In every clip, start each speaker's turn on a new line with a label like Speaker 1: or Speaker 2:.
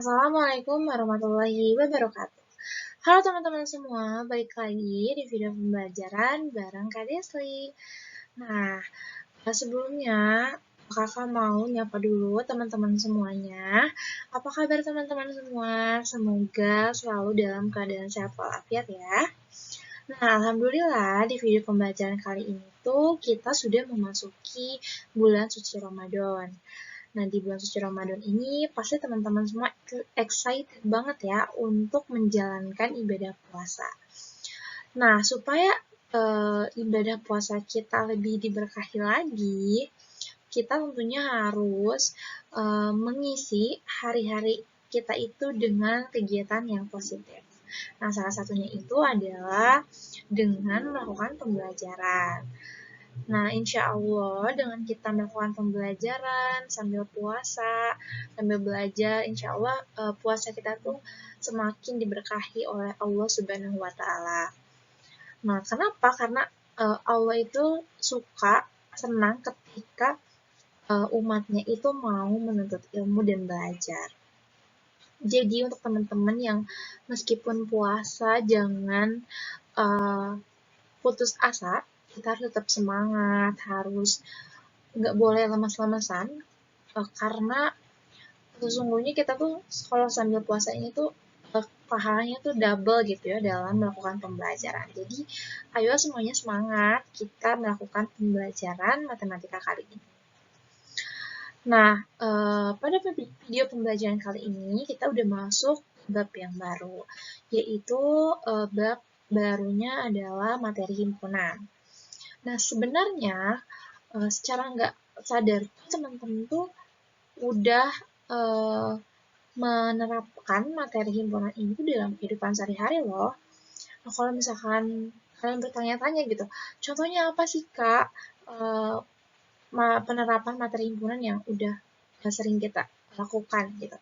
Speaker 1: Assalamualaikum warahmatullahi wabarakatuh. Halo teman-teman semua, balik lagi di video pembelajaran bareng Kak Desli. Nah, sebelumnya kakak mau nyapa dulu teman-teman semuanya. Apa kabar teman-teman semua? Semoga selalu dalam keadaan sehat walafiat ya. Nah, alhamdulillah di video pembelajaran kali ini tuh kita sudah memasuki bulan suci Ramadan. Nah, di bulan suci Ramadan ini pasti teman-teman semua excited banget ya untuk menjalankan ibadah puasa. Nah, supaya ibadah puasa kita lebih diberkahi lagi, kita tentunya harus mengisi hari-hari kita itu dengan kegiatan yang positif. Nah, salah satunya itu adalah dengan melakukan pembelajaran. Nah, insya Allah dengan kita melakukan pembelajaran sambil puasa, sambil belajar, insya Allah puasa kita tuh semakin diberkahi oleh Allah Subhanahu wa Ta'ala. Nah, kenapa? Karena Allah itu suka, senang ketika umatnya itu mau menuntut ilmu dan belajar. Jadi untuk teman-teman yang meskipun puasa jangan putus asa, kita harus tetap semangat, harus nggak boleh lemas-lemesan, karena sesungguhnya kita tuh kalau sambil puasa ini tuh pahalanya tuh double gitu ya dalam melakukan pembelajaran. Jadi ayo semuanya semangat kita melakukan pembelajaran matematika kali ini. Nah, pada video pembelajaran kali ini kita udah masuk bab yang baru, yaitu bab barunya adalah materi himpunan. Nah, sebenarnya secara nggak sadar teman-teman tuh udah menerapkan materi himpunan ini tuh dalam kehidupan sehari-hari loh. Nah, kalau misalkan kalian bertanya-tanya gitu, contohnya apa sih Kak penerapan materi himpunan yang udah sering kita lakukan gitu.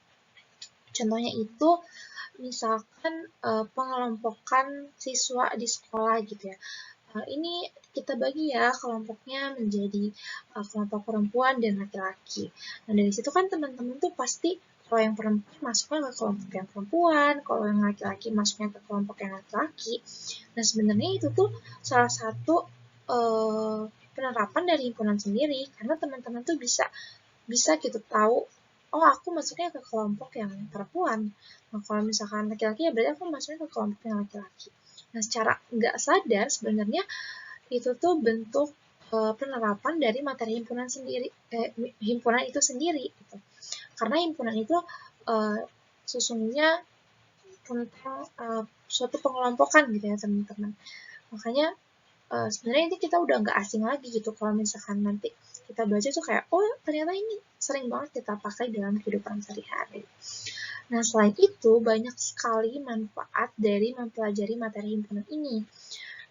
Speaker 1: Contohnya itu misalkan pengelompokan siswa di sekolah gitu ya. Ini kita bagi ya kelompoknya menjadi kelompok perempuan dan laki-laki. Nah, dari situ kan teman-teman tuh pasti kalau yang perempuan masuknya ke kelompok yang perempuan, kalau yang laki-laki masuknya ke kelompok yang laki-laki. Nah, sebenarnya itu tuh salah satu penerapan dari himpunan sendiri, karena teman-teman tuh bisa gitu tahu, oh aku masuknya ke kelompok yang perempuan. Nah, kalau misalkan laki-laki ya berarti aku masuknya ke kelompok yang laki-laki. Nah, secara nggak sadar sebenarnya itu tuh bentuk penerapan dari materi himpunan sendiri, himpunan itu sendiri. Gitu. Karena himpunan itu sesungguhnya tentang suatu pengelompokan gitu ya teman-teman. Makanya sebenarnya ini kita udah nggak asing lagi gitu kalau misalkan nanti kita baca tuh kayak, oh ternyata ini sering banget kita pakai dalam kehidupan sehari-hari. Nah, selain itu, banyak sekali manfaat dari mempelajari materi himpunan ini.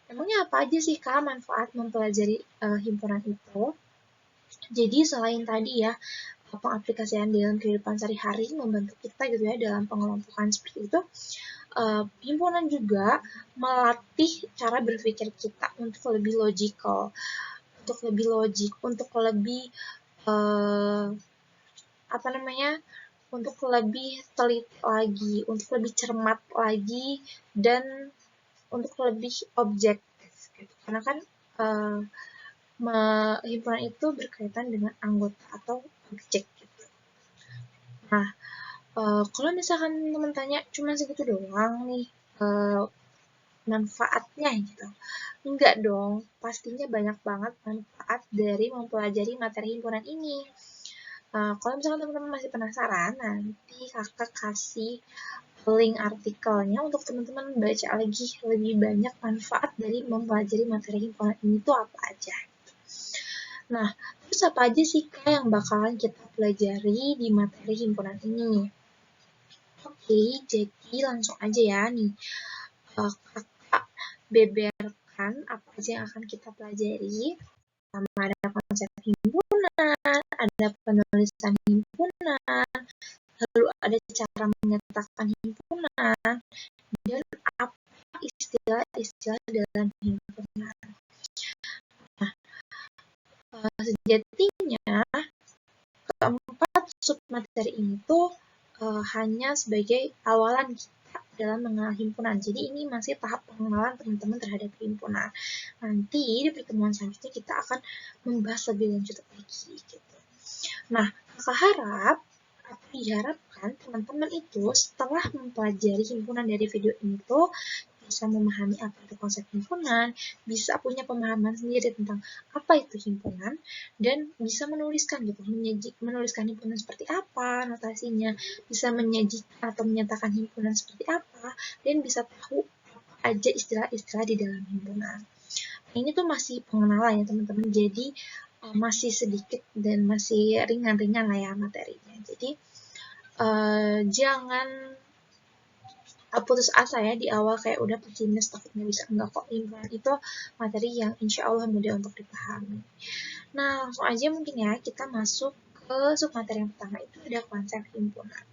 Speaker 1: Emangnya apa aja sih Kak manfaat mempelajari himpunan itu? Jadi selain tadi ya, pengaplikasian dalam kehidupan sehari-hari membantu kita gitu ya dalam pengelompokan seperti itu, himpunan juga melatih cara berpikir kita untuk lebih logikal, untuk lebih logik, untuk lebih apa namanya, untuk lebih teliti lagi, untuk lebih cermat lagi, dan untuk lebih objektif. Gitu. Karena kan himpunan itu berkaitan dengan anggota atau objek. Gitu. Nah, kalau misalkan teman tanya cuma segitu doang nih manfaatnya gitu. Enggak dong, pastinya banyak banget manfaat dari mempelajari materi himpunan ini. Kalau misalkan teman-teman masih penasaran, nanti kakak kasih link artikelnya untuk teman-teman baca lagi lebih banyak manfaat dari mempelajari materi himpunan ini tuh apa aja. Nah, terus apa aja sih Kak yang bakalan kita pelajari di materi himpunan ini? Oke, jadi langsung aja ya nih. Kakak beberkan apa aja yang akan kita pelajari. Pertama ada konsep himpunan, ada penulisan himpunan, lalu ada cara menyatakan himpunan, dan apa istilah-istilah dalam himpunan. Nah, sejatinya keempat submateri ini tuh hanya sebagai awalan kita dalam mengenal himpunan. Jadi ini masih tahap pengenalan teman-teman terhadap himpunan. Nanti di pertemuan selanjutnya kita akan membahas lebih lanjut lagi gitu. Nah, kakak harap atau diharapkan teman-teman itu setelah mempelajari himpunan dari video ini tuh bisa memahami apa itu konsep himpunan, bisa punya pemahaman sendiri tentang apa itu himpunan, dan bisa menuliskan gitu, menuliskan himpunan seperti apa, notasinya, bisa menyajikan atau menyatakan himpunan seperti apa, dan bisa tahu apa aja istilah-istilah di dalam himpunan. Ini tuh masih pengenalan ya teman-teman, jadi masih sedikit dan masih ringan-ringan lah ya materinya. Jadi jangan putus asa ya di awal kayak udah pesimis takutnya bisa enggak kok. Himpunan itu materi yang insya Allah mudah untuk dipahami. Nah langsung aja mungkin ya kita masuk ke submateri yang pertama, itu ada konsep himpunan.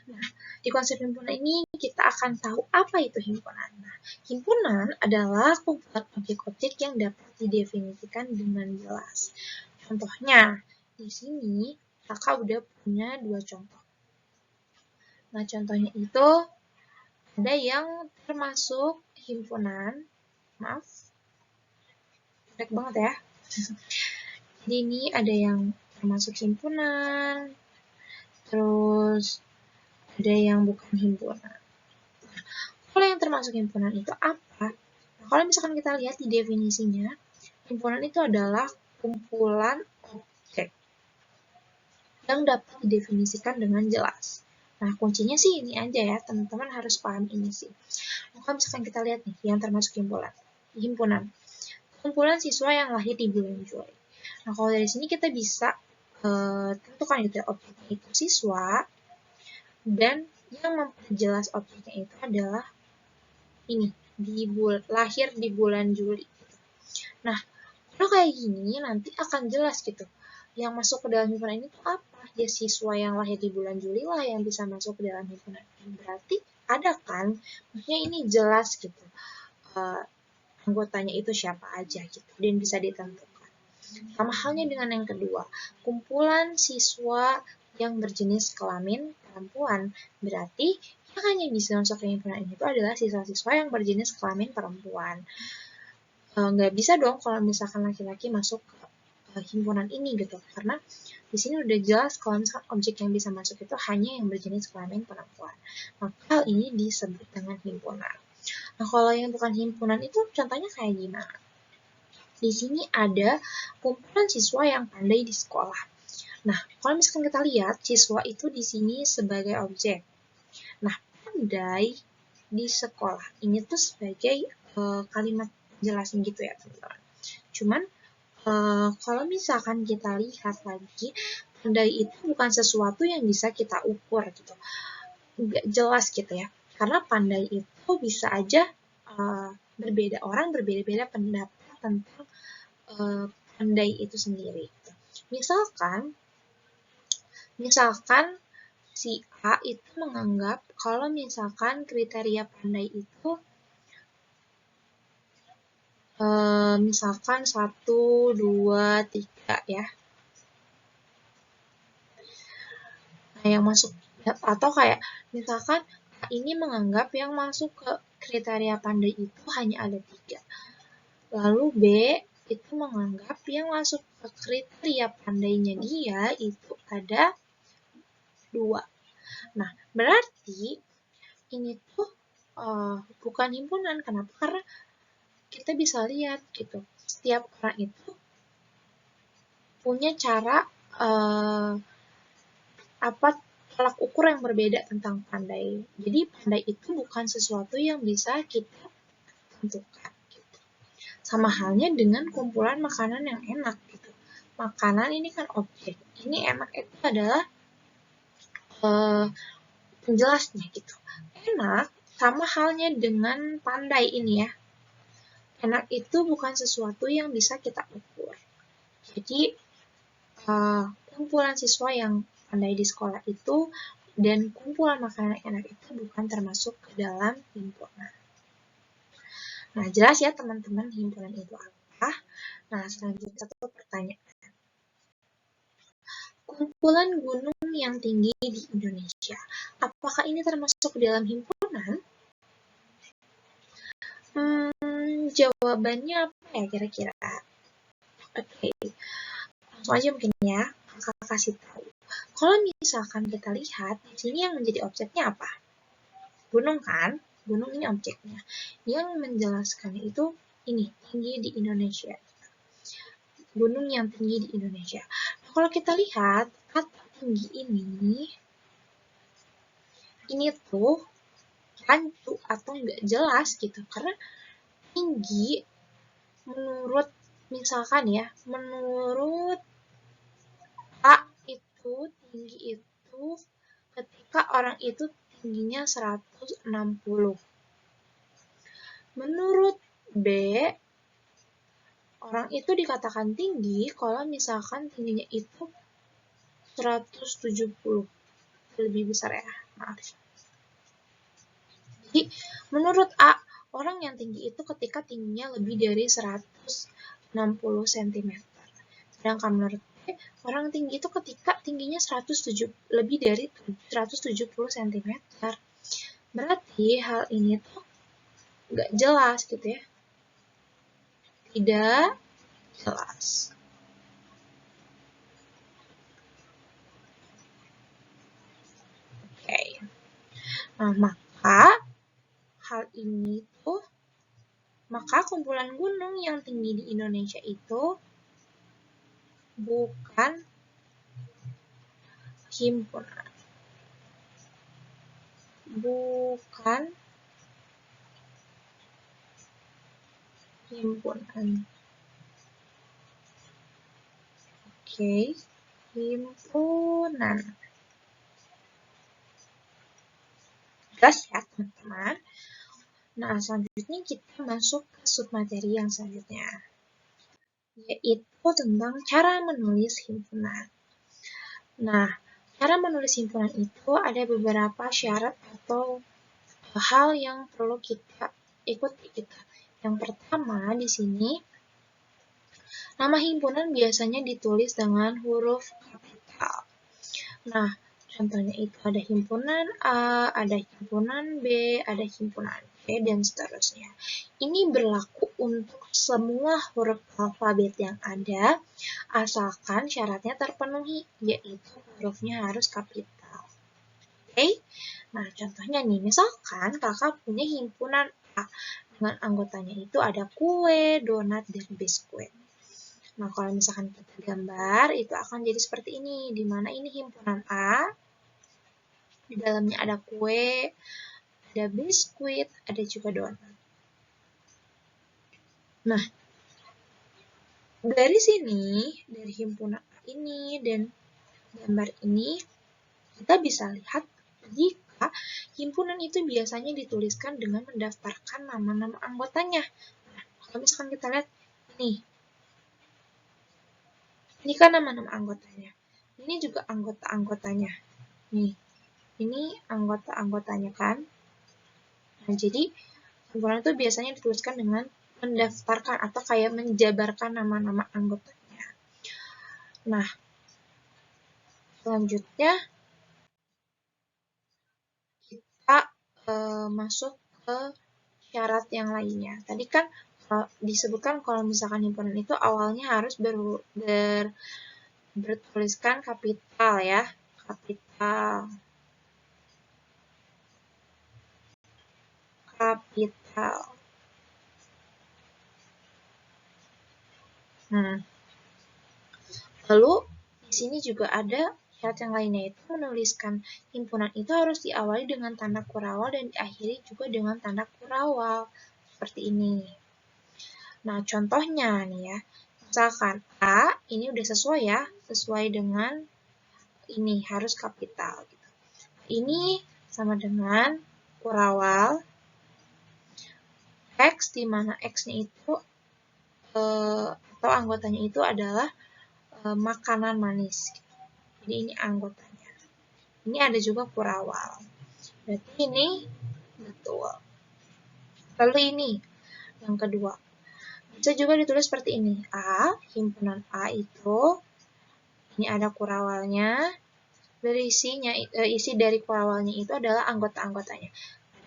Speaker 1: Nah di konsep himpunan ini kita akan tahu apa itu himpunan. Nah, himpunan adalah kumpulan objek-objek yang dapat didefinisikan dengan jelas. Contohnya di sini kakak udah punya 2 contoh. Nah, contohnya itu ada yang termasuk himpunan, maaf, jelek banget ya. Jadi ini ada yang termasuk himpunan, terus ada yang bukan himpunan. Kalau yang termasuk himpunan itu apa? Nah, kalau misalkan kita lihat di definisinya, himpunan itu adalah kumpulan objek yang dapat didefinisikan dengan jelas. Nah, kuncinya sih ini aja ya, teman-teman harus paham ini sih. Nah, kalau misalkan kita lihat nih, yang termasuk himpunan. Kumpulan siswa yang lahir di bulan Juli. Nah, kalau dari sini kita bisa tentukan gitu ya, objeknya itu siswa, dan yang memperjelas objeknya itu adalah ini, lahir di bulan Juli. Nah, kalau kayak gini nanti akan jelas gitu. Yang masuk ke dalam himpunan ini tuh apa? Ya siswa yang lahir di bulan Juli lah yang bisa masuk ke dalam himpunan ini. Berarti ada kan? Maksudnya ini jelas gitu. Anggotanya itu siapa aja gitu dan bisa ditentukan. Sama halnya dengan yang kedua, kumpulan siswa yang berjenis kelamin perempuan. Berarti yang hanya bisa masuk ke himpunan ini itu adalah siswa-siswa yang berjenis kelamin perempuan. Nggak bisa dong kalau misalkan laki-laki masuk ke himpunan ini gitu, karena di sini udah jelas kalau misalkan objek yang bisa masuk itu hanya yang berjenis kelamin perempuan. Maka hal ini disebut dengan himpunan. Nah, kalau yang bukan himpunan itu contohnya kayak gimana? Di sini ada kumpulan siswa yang pandai di sekolah. Nah, kalau misalkan kita lihat, siswa itu di sini sebagai objek. Nah, pandai di sekolah ini tuh sebagai kalimat jelasin gitu ya, teman-teman. Cuman, kalau misalkan kita lihat lagi, pandai itu bukan sesuatu yang bisa kita ukur gitu. Nggak jelas gitu ya. Karena pandai itu bisa aja berbeda orang, berbeda-beda pendapat tentang pandai itu sendiri. Misalkan si A itu menganggap kalau misalkan kriteria pandai itu misalkan 1, 2, 3 ya. Nah, yang masuk atau kayak misalkan A ini menganggap yang masuk ke kriteria pandai itu hanya ada 3. Lalu B itu menganggap yang masuk ke kriteria pandainya dia itu ada 2. Nah, berarti ini tuh bukan himpunan. Kenapa? Karena kita bisa lihat gitu, setiap orang itu punya cara tolak ukur yang berbeda tentang pandai. Jadi pandai itu bukan sesuatu yang bisa kita tentukan. Gitu. Sama halnya dengan kumpulan makanan yang enak gitu. Makanan ini kan objek. Ini enak itu adalah penjelasnya gitu. Enak sama halnya dengan pandai ini ya. Enak itu bukan sesuatu yang bisa kita ukur. Jadi kumpulan siswa yang pandai di sekolah itu dan kumpulan makanan enak itu bukan termasuk ke dalam himpunan. Nah, jelas ya teman-teman himpunan itu apa? Nah, selanjutnya satu pertanyaan. kumpulan gunung yang tinggi di Indonesia. Apakah ini termasuk dalam himpunan? Jawabannya apa ya kira-kira? Oke, langsung aja mungkin ya, kakak kasih tahu. Kalau misalkan kita lihat, di sini yang menjadi objeknya apa? Gunung kan? Gunung ini objeknya. Yang menjelaskannya itu ini, tinggi di Indonesia. Gunung yang tinggi di Indonesia. Nah, kalau kita lihat, kata tinggi ini tuh rancu atau nggak jelas gitu. Karena tinggi menurut, misalkan ya, menurut A itu, tinggi itu ketika orang itu tingginya 160. Menurut B, orang itu dikatakan tinggi kalau misalkan tingginya itu 170. Lebih besar ya, maaf. Jadi, menurut A, orang yang tinggi itu ketika tingginya lebih dari 160 cm. Sedangkan menurut B, orang tinggi itu ketika tingginya lebih dari 170 cm. Berarti hal ini tuh nggak jelas gitu ya. Tidak jelas. Oke. Nah, maka kumpulan gunung yang tinggi di Indonesia itu bukan himpunan. Bukan himpunan. Oke, himpunan. Jelas ya, teman-teman? Nah, selanjutnya kita masuk ke submateri yang selanjutnya, yaitu tentang cara menulis himpunan. Nah, cara menulis himpunan itu ada beberapa syarat atau hal yang perlu kita ikuti gitu. Yang pertama di sini, nama himpunan biasanya ditulis dengan huruf kapital. Nah, contohnya itu ada himpunan A, ada himpunan B, ada himpunan C, dan seterusnya. Ini berlaku untuk semua huruf alfabet yang ada, asalkan syaratnya terpenuhi, yaitu hurufnya harus kapital. Oke? Nah, contohnya nih, misalkan kakak punya himpunan A, dengan anggotanya itu ada kue, donat, dan biskuit. Nah, kalau misalkan kita gambar, itu akan jadi seperti ini, di mana ini himpunan A, di dalamnya ada kue, ada biskuit, ada juga donat. Nah, dari sini, dari himpunan A ini dan gambar ini, kita bisa lihat jika himpunan itu biasanya dituliskan dengan mendaftarkan nama-nama anggotanya. Nah, kalau misalkan kita lihat ini kan nama-nama anggotanya. Ini juga anggota-anggotanya. Nih, ini anggota-anggotanya kan. Nah, jadi himpunan itu biasanya dituliskan dengan mendaftarkan atau kayak menjabarkan nama-nama anggotanya. Nah, selanjutnya kita masuk ke syarat yang lainnya. Tadi kan disebutkan kalau misalkan himpunan itu awalnya harus bertuliskan kapital ya, kapital. Nah, lalu di sini juga ada syarat yang lainnya, yaitu menuliskan himpunan itu harus diawali dengan tanda kurawal dan diakhiri juga dengan tanda kurawal seperti ini. Nah, contohnya nih ya, misalkan A ini udah sesuai ya, sesuai dengan ini harus kapital. Gitu. Ini sama dengan kurawal X, di mana X-nya itu atau anggotanya itu adalah makanan manis. Jadi ini anggotanya. Ini ada juga kurawal. Berarti ini betul. Lalu ini yang kedua. Bisa juga ditulis seperti ini. A, himpunan A itu Ini ada kurawalnya. Isi dari kurawalnya itu adalah anggota-anggotanya.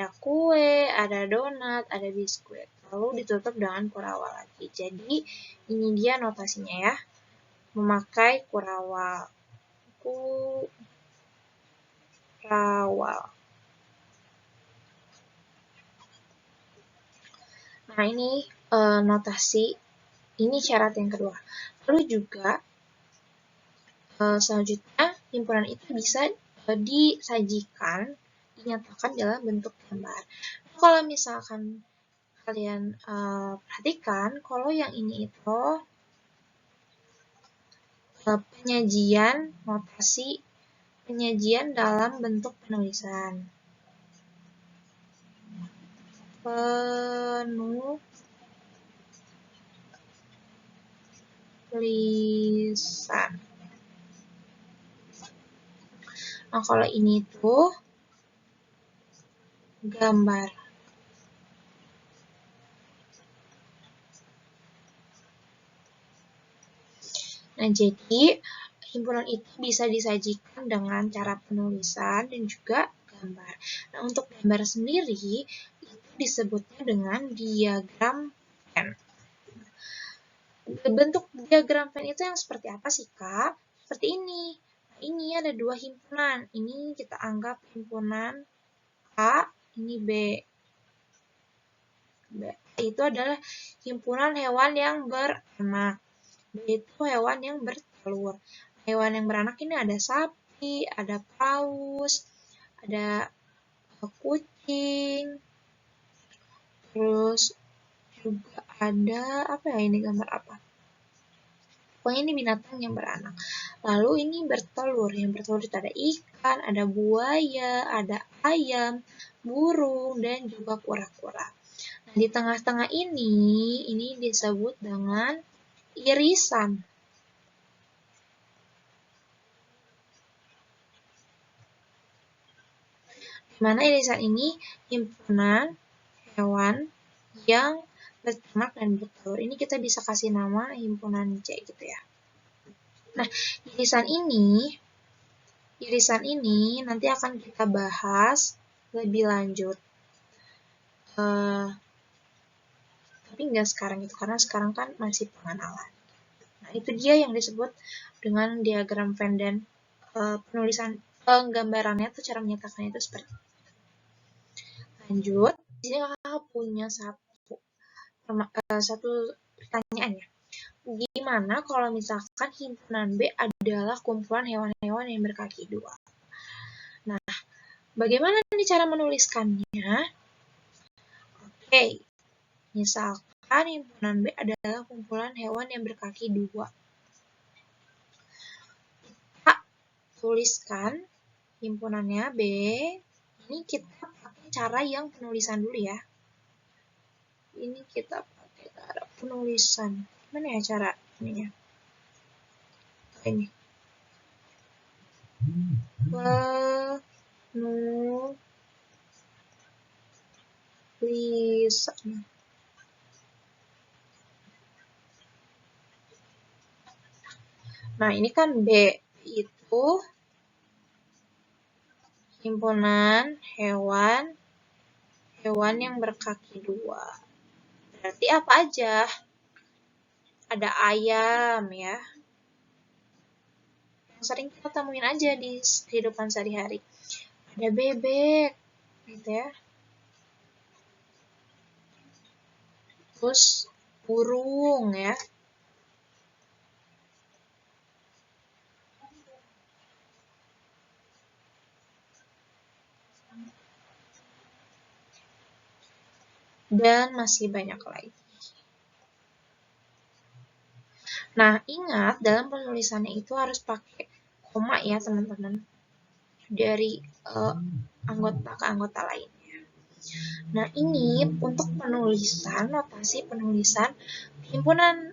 Speaker 1: Ada kue, ada donat, ada biskuit. Lalu ditutup dengan kurawal lagi. Jadi ini dia notasinya ya. Memakai kurawal. Kurawal. Nah, ini notasi. Ini syarat yang kedua. Lalu juga selanjutnya himpunan itu bisa disajikan, dinyatakan dalam bentuk gambar. Kalau misalkan kalian perhatikan, kalau yang ini itu penyajian notasi, penyajian dalam bentuk penulisan. Penulisan. Nah, kalau ini tuh gambar. Nah, jadi himpunan itu bisa disajikan dengan cara penulisan dan juga gambar. Nah, untuk gambar sendiri itu disebutnya dengan diagram Venn. Bentuk diagram Venn itu yang seperti apa sih, Kak? Seperti ini. Nah, ini ada dua himpunan. Ini kita anggap himpunan A, ini B. B itu adalah himpunan hewan yang beranak. B itu hewan yang bertelur. Hewan yang beranak ini ada sapi, ada paus, ada kucing, terus juga ada apa ya, ini gambar apa? Pokoknya ini binatang yang beranak. Lalu ini bertelur. Yang bertelur itu ada ikan, ada buaya, ada ayam, burung, dan juga kura-kura. Nah, di tengah-tengah ini disebut dengan irisan. Dimana irisan ini himpunan hewan yang berternak dan bertelur. Ini kita bisa kasih nama himpunan C gitu ya. Nah, irisan ini nanti akan kita bahas lebih lanjut. Tapi nggak sekarang itu, karena sekarang kan masih pengenalan. Nah, itu dia yang disebut dengan diagram Venn dan penulisan gambarannya atau cara menyatakannya itu seperti itu. Lanjut, di sini kakak punya satu pertanyaan ya. Gimana kalau misalkan himpunan B adalah kumpulan hewan-hewan yang berkaki dua? Nah, bagaimana nih cara menuliskannya? Oke, misalkan himpunan B adalah kumpulan hewan yang berkaki dua. Kita tuliskan himpunannya B. Ini kita pakai cara yang penulisan dulu ya. Ini kita pakai cara penulisan. Mana ya cara ininya? Ini. Penulisan. Nah, ini kan B itu himpunan hewan yang berkaki dua. Berarti apa aja? Ada ayam ya. Yang sering kita temuin aja di kehidupan sehari-hari. Ada bebek gitu ya. Terus burung ya. Dan masih banyak lagi. Nah, ingat dalam penulisannya itu harus pakai koma ya teman-teman. Dari anggota ke anggota lainnya. Nah, ini untuk penulisan, notasi penulisan himpunan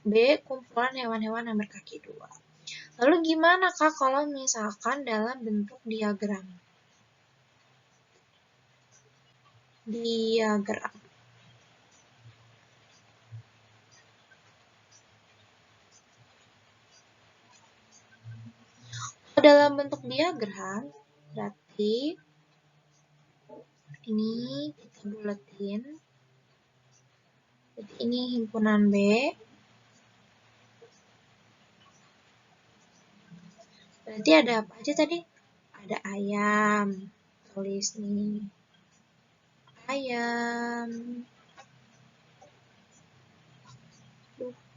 Speaker 1: B, kumpulan hewan-hewan yang berkaki dua. Lalu gimana Kak kalau misalkan dalam bentuk diagram? Diagram. dalam bentuk diagram, berarti ini kita buletin. Jadi ini himpunan B. Berarti ada apa aja tadi? Ada ayam. Tulis nih. Ayam.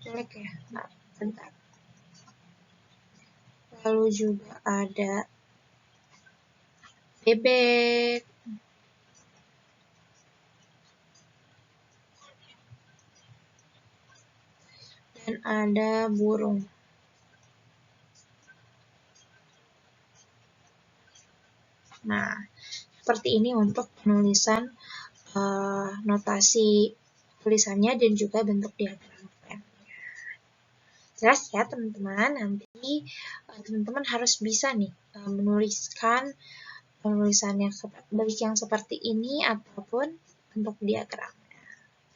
Speaker 1: Jelek ya? Nah, bentar. Lalu juga ada bebek. Dan ada burung. Nah, seperti ini untuk penulisan notasi tulisannya dan juga bentuk diagram. Jelas ya teman-teman, nanti teman-teman harus bisa nih menuliskan penulisannya baik yang seperti ini ataupun bentuk diagram.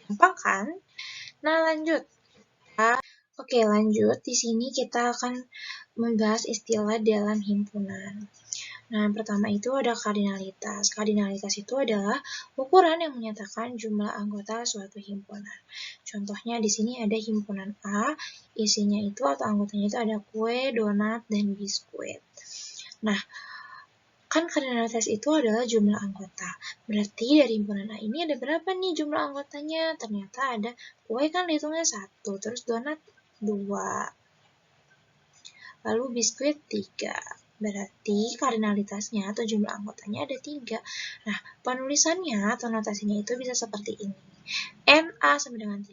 Speaker 1: Gampang kan? Nah, lanjut. Oke, lanjut. Di sini kita akan membahas istilah dalam himpunan. Nah, yang pertama itu ada kardinalitas. Kardinalitas itu adalah ukuran yang menyatakan jumlah anggota suatu himpunan. Contohnya di sini ada himpunan A, isinya itu atau anggotanya itu ada kue, donat, dan biskuit. Nah, kan kardinalitas itu adalah jumlah anggota. Berarti dari himpunan A ini ada berapa nih jumlah anggotanya? Ternyata ada kue kan dihitungnya 1, terus donat 2, lalu biskuit 3. Berarti kardinalitasnya atau jumlah anggotanya ada 3. Nah, penulisannya atau notasinya itu bisa seperti ini. NA sama dengan 3.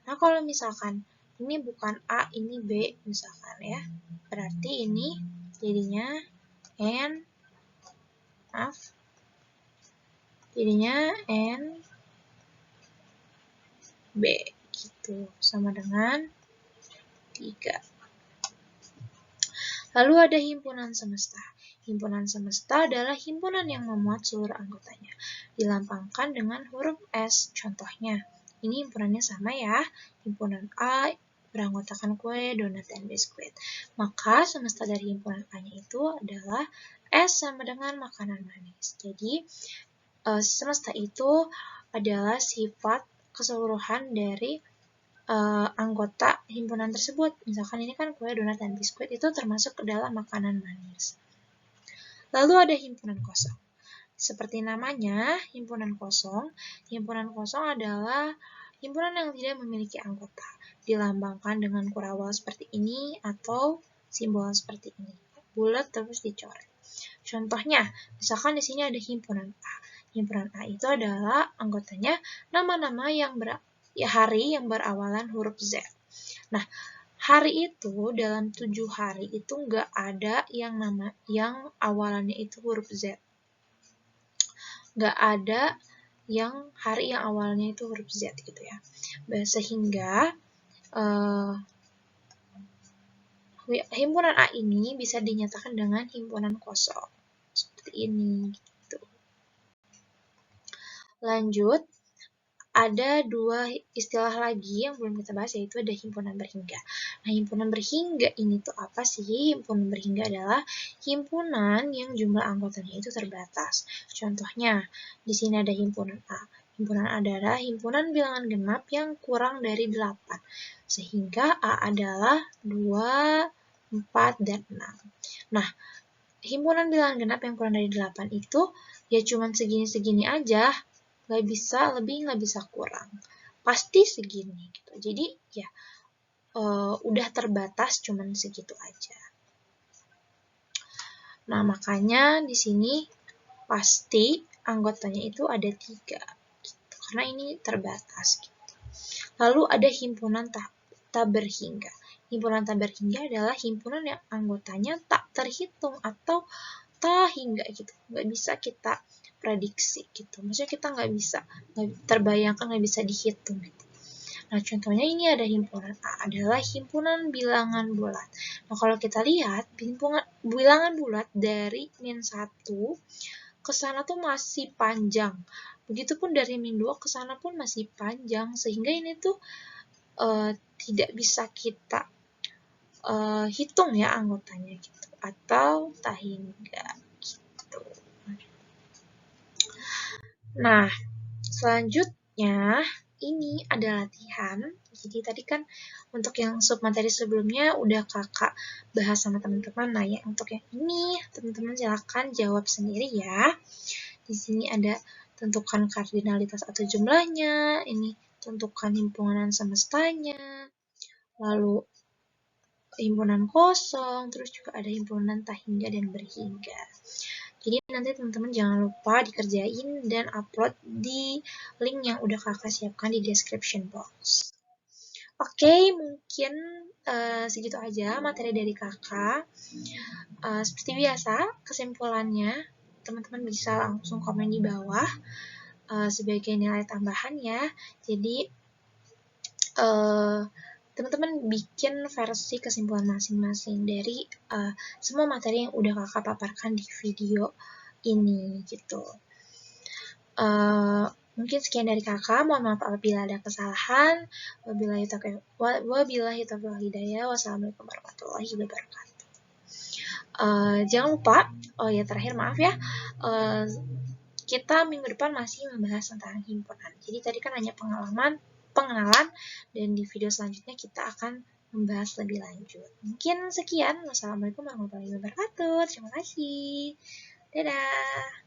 Speaker 1: Nah, kalau misalkan ini bukan A, ini B misalkan ya. Berarti ini jadinya jadinya NB gitu. Sama dengan 3. Lalu ada himpunan semesta. Himpunan semesta adalah himpunan yang memuat seluruh anggotanya. Dilambangkan dengan huruf S. Contohnya, ini himpunannya sama ya. Himpunan A beranggotakan kue, donat, dan biskuit. Maka semesta dari himpunan A-nya itu adalah S sama dengan makanan manis. Jadi, semesta itu adalah sifat keseluruhan dari anggota himpunan tersebut. Misalkan ini kan kue, donat, dan biskuit itu termasuk ke dalam makanan manis. Lalu ada himpunan kosong. Seperti namanya, himpunan kosong. Himpunan kosong adalah himpunan yang tidak memiliki anggota. Dilambangkan dengan kurawal seperti ini atau simbol seperti ini. Bulat terus dicoret. Contohnya, misalkan di sini ada himpunan A. Himpunan A itu adalah anggotanya nama-nama yang hari yang berawalan huruf Z. Nah, hari itu dalam 7 hari itu nggak ada yang awalannya itu huruf Z. Nggak ada yang hari yang awalnya itu huruf Z gitu ya. Sehingga himpunan A ini bisa dinyatakan dengan himpunan kosong. Seperti ini gitu. Lanjut, ada 2 istilah lagi yang belum kita bahas, yaitu ada himpunan berhingga. Nah, himpunan berhingga ini tuh apa sih? Himpunan berhingga adalah himpunan yang jumlah anggotanya itu terbatas. Contohnya, di sini ada himpunan A. Himpunan A adalah himpunan bilangan genap yang kurang dari 8. Sehingga A adalah 2, 4, dan 6. Nah, himpunan bilangan genap yang kurang dari 8 itu ya cuman segini-segini aja. Nggak bisa lebih, nggak bisa kurang. Pasti segini gitu. Jadi ya udah terbatas cuman segitu aja. Nah, makanya di sini pasti anggotanya itu ada 3. Gitu. Karena ini terbatas gitu. Lalu ada himpunan tak berhingga. Himpunan tak berhingga adalah himpunan yang anggotanya tak terhitung atau tak hingga gitu. Nggak bisa kita prediksi gitu. Maksudnya kita nggak bisa terbayangkan, nggak bisa dihitung gitu. Nah, contohnya ini ada himpunan A adalah himpunan bilangan bulat. Nah, kalau kita lihat bilangan bulat dari -1 ke sana tuh masih panjang. Begitupun dari -2 ke sana pun masih panjang, sehingga ini tuh tidak bisa kita hitung ya anggotanya gitu. atau tahingga gitu. Nah, selanjutnya ini ada latihan. Jadi tadi kan untuk yang sub materi sebelumnya udah kakak bahas sama teman-teman. Nah, ya untuk yang ini teman-teman silakan jawab sendiri ya. Di sini ada tentukan kardinalitas atau jumlahnya, ini tentukan himpunan semestanya, lalu himpunan kosong, terus juga ada himpunan tahingga dan berhingga. Jadi nanti teman-teman jangan lupa dikerjain dan upload di link yang udah kakak siapkan di description box. Oke, mungkin segitu aja materi dari kakak. Seperti biasa, kesimpulannya teman-teman bisa langsung komen di bawah sebagai nilai tambahan ya. Jadi teman-teman bikin versi kesimpulan masing-masing dari semua materi yang udah kakak paparkan di video ini gitu. Mungkin sekian dari kakak, mohon maaf apabila ada kesalahan. Wabillahi taufiq wal hidayah. Wassalamualaikum warahmatullahi wabarakatuh. Jangan lupa, oh ya terakhir maaf ya, kita minggu depan masih membahas tentang himpunan. Jadi tadi kan hanya pengenalan, dan di video selanjutnya kita akan membahas lebih lanjut. Mungkin sekian. Wassalamualaikum warahmatullahi wabarakatuh. Terima kasih. Dadah.